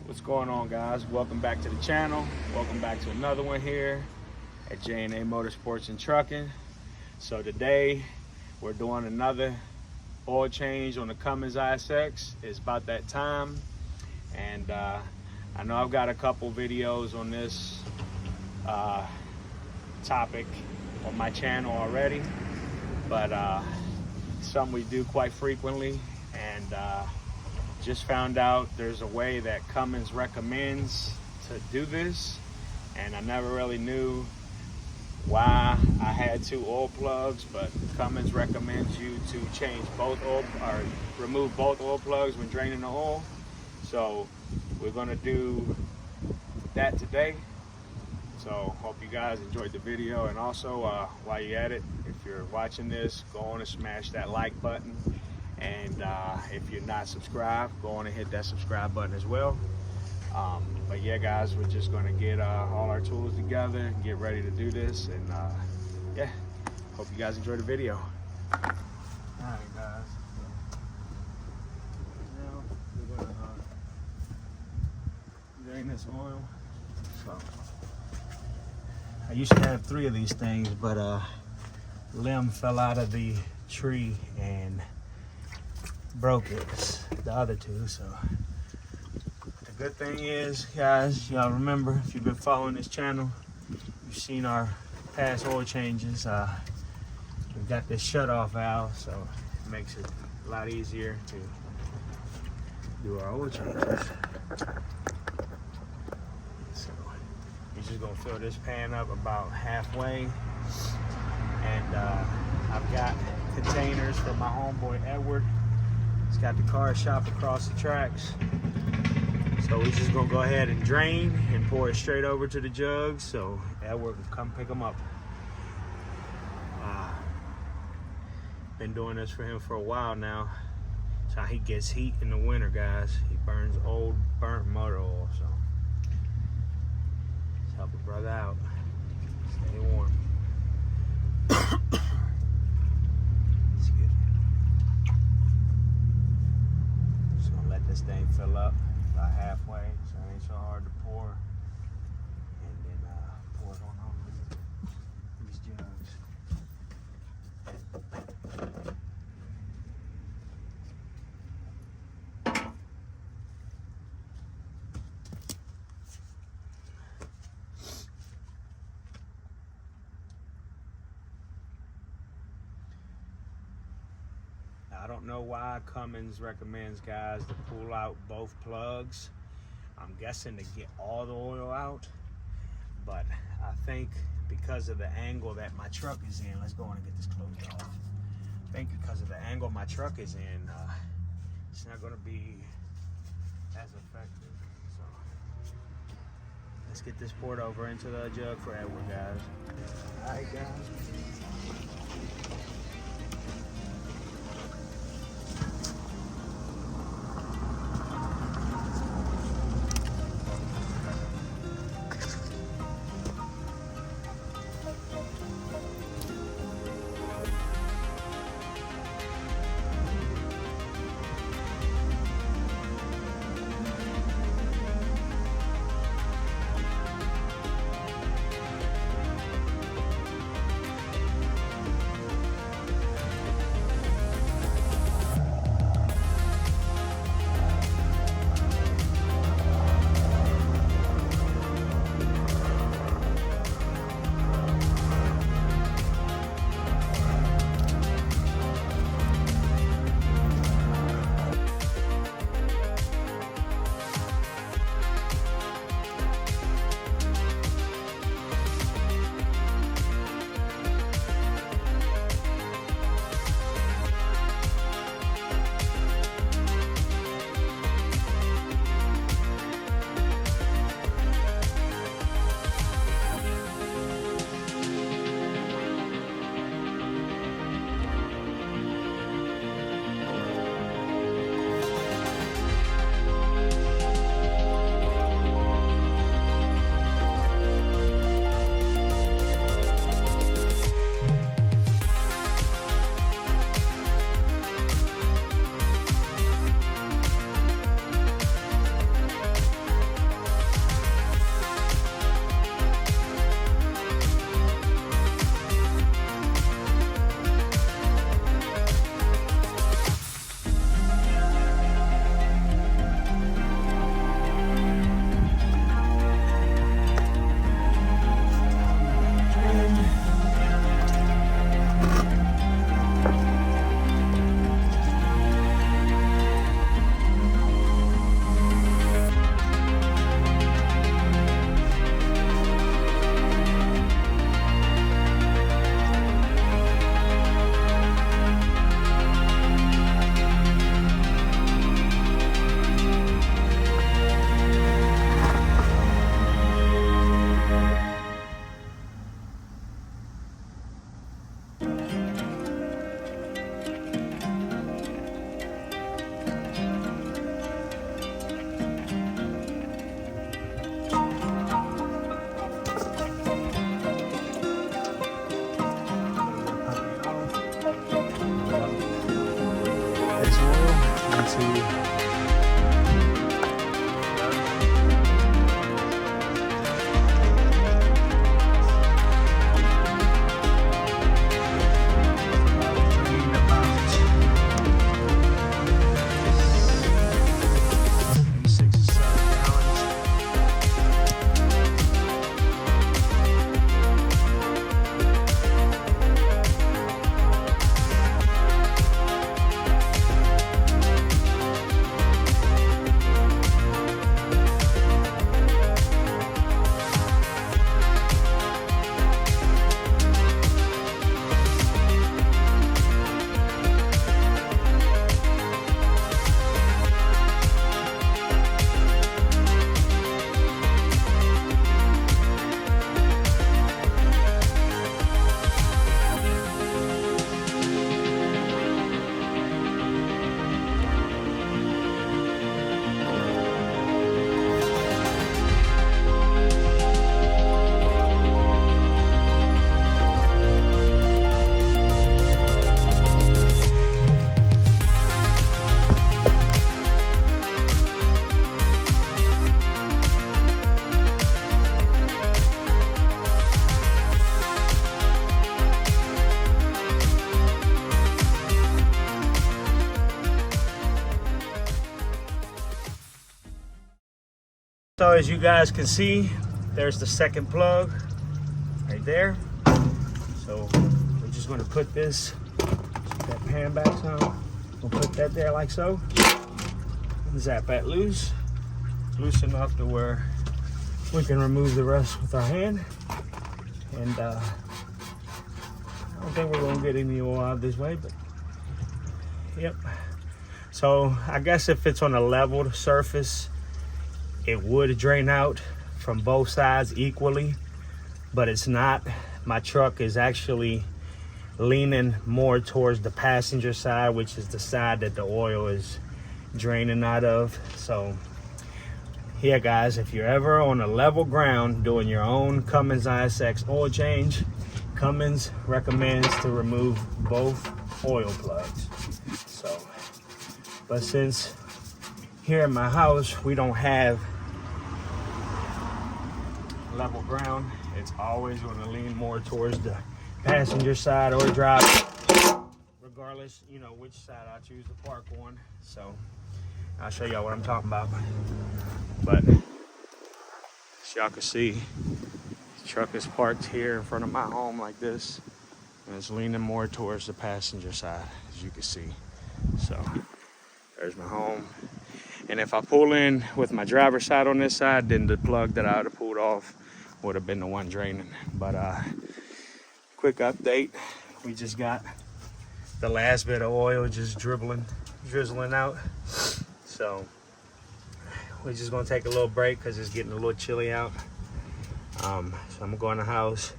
What's going on, guys? Welcome back to the channel. Welcome back to another one here at J&A Motorsports and Trucking. So today we're doing another oil change on the Cummins ISX. It's about that time, and I know I've got a couple videos on this topic on my channel already, but something we do quite frequently, and just found out there's a way that Cummins recommends to do this, and I never really knew why I had two oil plugs, but Cummins recommends you to change both oil, or remove both oil plugs when draining the oil. So we're gonna do that today. So hope you guys enjoyed the video, and also while you're at it, if you're watching this, go on and smash that like button. And if you're not subscribed, go on and hit that subscribe button as well. But yeah, guys, we're just gonna get all our tools together and get ready to do this. And yeah, hope you guys enjoy the video. All right, guys. Now we're gonna drain this oil. So I used to have 3 of these things, but limb fell out of the tree and broke it, the other 2. So the good thing is, guys, y'all remember, if you've been following this channel, you've seen our past oil changes. We've got this shut-off valve, so it makes it a lot easier to do our oil changes. So you're just gonna fill this pan up about halfway, and I've got containers for my homeboy Edward. He's got the car shop across the tracks. So we're just gonna go ahead and drain and pour it straight over to the jugs so Edward can come pick them up. Been doing this for him for a while now. That's how he gets heat in the winter, guys. He burns old burnt motor oil, so let's help a brother out. Stay warm. This thing fill up about halfway, so it ain't so hard to pour, and then pour it on over these jugs. I don't know why Cummins recommends guys to pull out both plugs. I'm guessing to get all the oil out, but I think because of the angle that my truck is in, let's go on and get this closed off. I think because of the angle my truck is in, it's not going to be as effective. So let's get this poured over into the jug for Edward, guys. All right, guys. So as you guys can see, there's the second plug right there. So we're just gonna put this, that pan back on. We'll put that there like so. Zap that loose enough to where we can remove the rest with our hand. And I don't think we're gonna get any oil out this way, but yep. So I guess if it's on a leveled surface, it would drain out from both sides equally, but it's not. My truck is actually leaning more towards the passenger side, which is the side that the oil is draining out of. So yeah, guys, if you're ever on a level ground doing your own Cummins ISX oil change, Cummins recommends to remove both oil plugs. So, but since here in my house we don't have level ground, it's always going to lean more towards the passenger side or drive, regardless, you know, which side I choose to park on. So I'll show y'all what I'm talking about. But as y'all can see, the truck is parked here in front of my home like this, and it's leaning more towards the passenger side, as you can see. So there's my home. And if I pull in with my driver's side on this side, then the plug that I would have pulled off would have been the one draining. But quick update, we just got the last bit of oil just drizzling out. So we're just gonna take a little break because it's getting a little chilly out. So I'm gonna go in the house,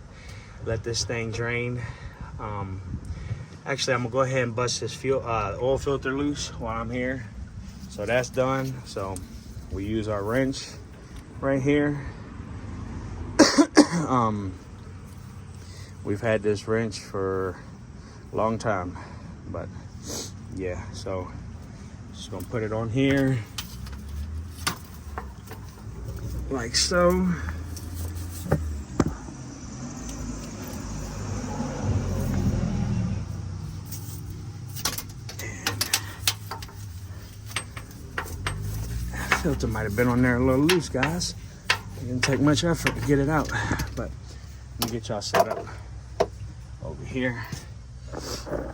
let this thing drain. Actually, I'm gonna go ahead and bust this oil filter loose while I'm here. So that's done. So we use our wrench right here. We've had this wrench for a long time, but yeah, so just gonna put it on here like so. Filter might have been on there a little loose, guys. It didn't take much effort to get it out, but let me get y'all set up over here. So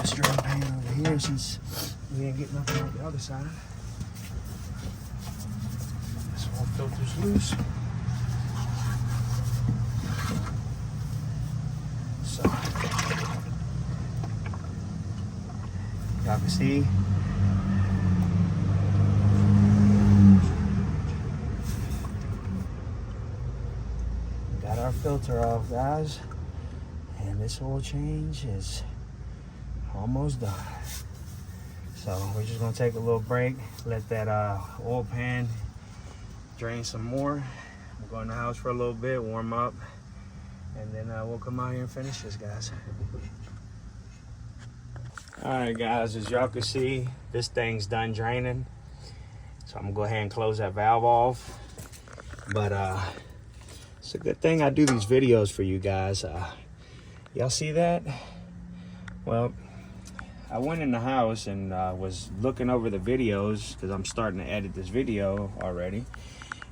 this drain pan over here since we ain't getting nothing on the other side. This one filter's loose. Y'all can see. Got our filter off, guys. And this oil change is almost done. So we're just gonna take a little break, let that oil pan drain some more. We'll go in the house for a little bit, warm up, and then we'll come out here and finish this, guys. All right, guys, as y'all can see, this thing's done draining. So I'm gonna go ahead and close that valve off. But it's a good thing I do these videos for you guys. Y'all see that? Well, I went in the house and was looking over the videos because I'm starting to edit this video already.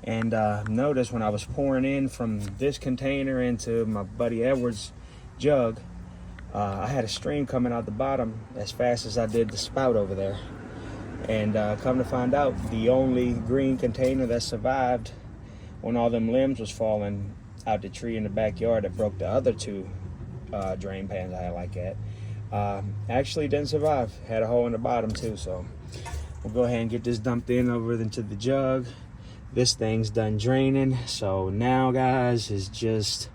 And notice when I was pouring in from this container into my buddy Edward's jug, I had a stream coming out the bottom as fast as I did the spout over there. And come to find out, the only green container that survived when all them limbs was falling out the tree in the backyard that broke the other two drain pans I had like that, actually didn't survive. Had a hole in the bottom too. So we'll go ahead and get this dumped in over into the jug. This thing's done draining. So now, guys, is just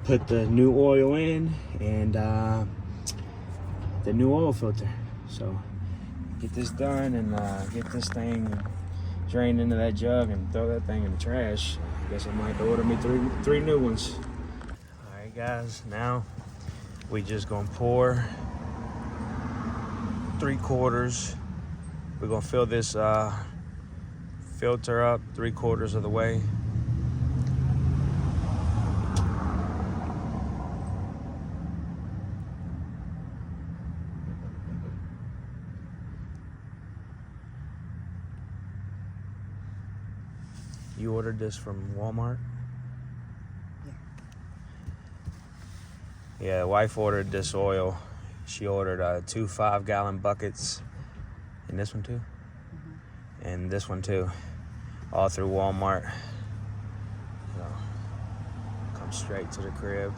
put the new oil in and the new oil filter. So get this done and get this thing drained into that jug and throw that thing in the trash. I guess I might have to order me three new ones. All right, guys, now we just gonna pour 3/4. We're gonna fill this filter up 3/4 of the way. You ordered this from Walmart? Yeah, the wife ordered this oil. She ordered 2 5-gallon buckets. And this one too? And this one too. All through Walmart. So, come straight to the crib.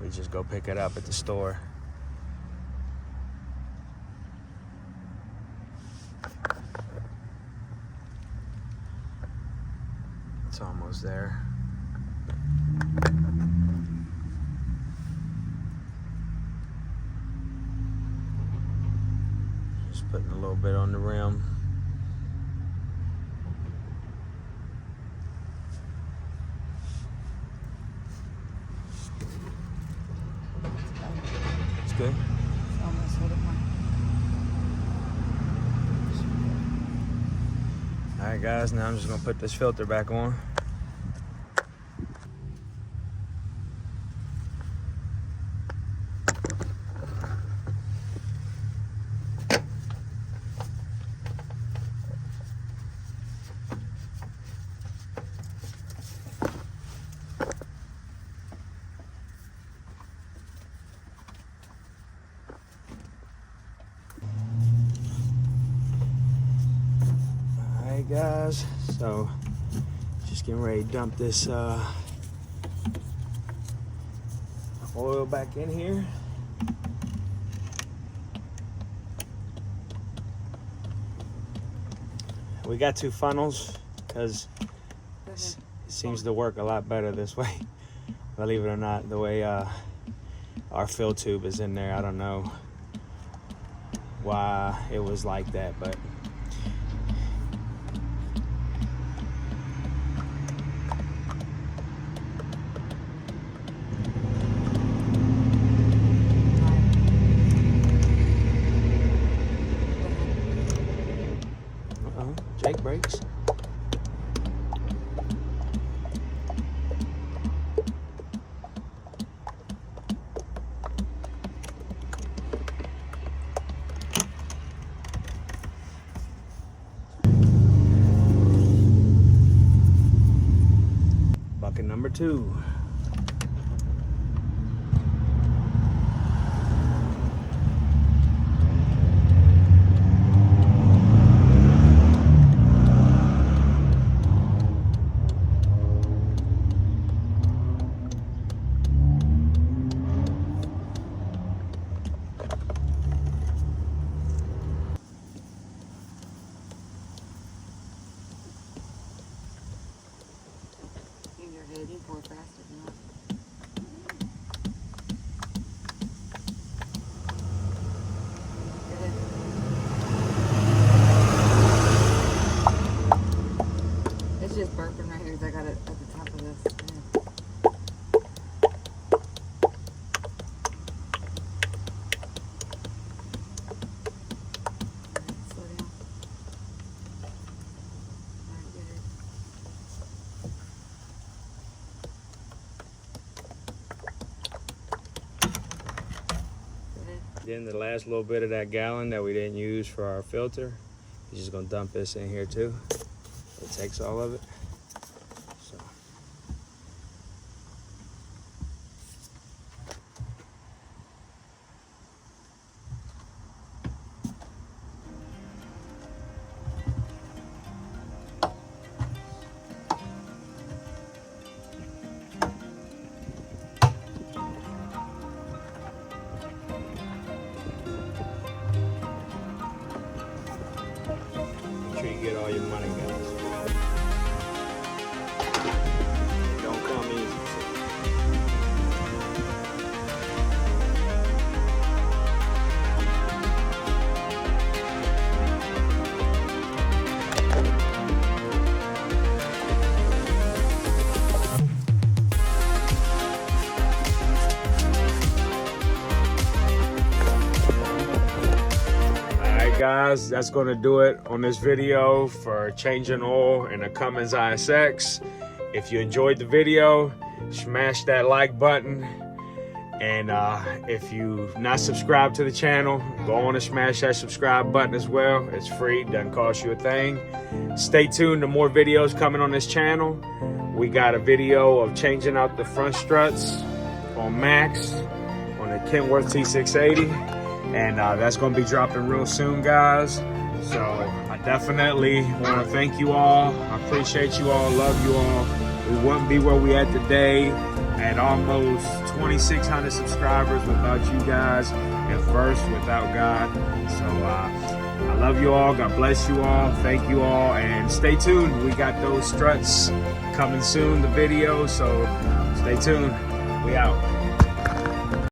We just go pick it up at the store. It's almost there. Just putting a little bit on the rim. It's good. It's almost a little more. All right, guys, now I'm just gonna put this filter back on. Guys, so just getting ready to dump this oil back in here. We got 2 funnels because it seems to work a lot better this way. Believe it or not, the way our fill tube is in there, I don't know why it was like that, but Jake brakes. Bucket number 2. You pour faster than that. It's just burping right here because I got it at the top of this. Slow down. Alright, good. Then the last little bit of that gallon that we didn't use for our filter, we're just gonna dump this in here too. It takes all of it. So. Get all your money, guys. It don't come easy. Guys, that's going to do it on this video for changing oil in a Cummins ISX. If you enjoyed the video, smash that like button And if you've not subscribed to the channel, go on and smash that subscribe button as well. It's free, doesn't cost you a thing. Stay tuned to more videos coming on this channel. We got a video of changing out the front struts on Max on the Kenworth T680, and that's going to be dropping real soon, guys. So I definitely want to thank you all. I appreciate you all, love you all. We wouldn't be where we at today at almost 2,600 subscribers without you guys, and first without God. So I love you all. God bless you all. Thank you all, and stay tuned. We got those struts coming soon, the video. So stay tuned. We out.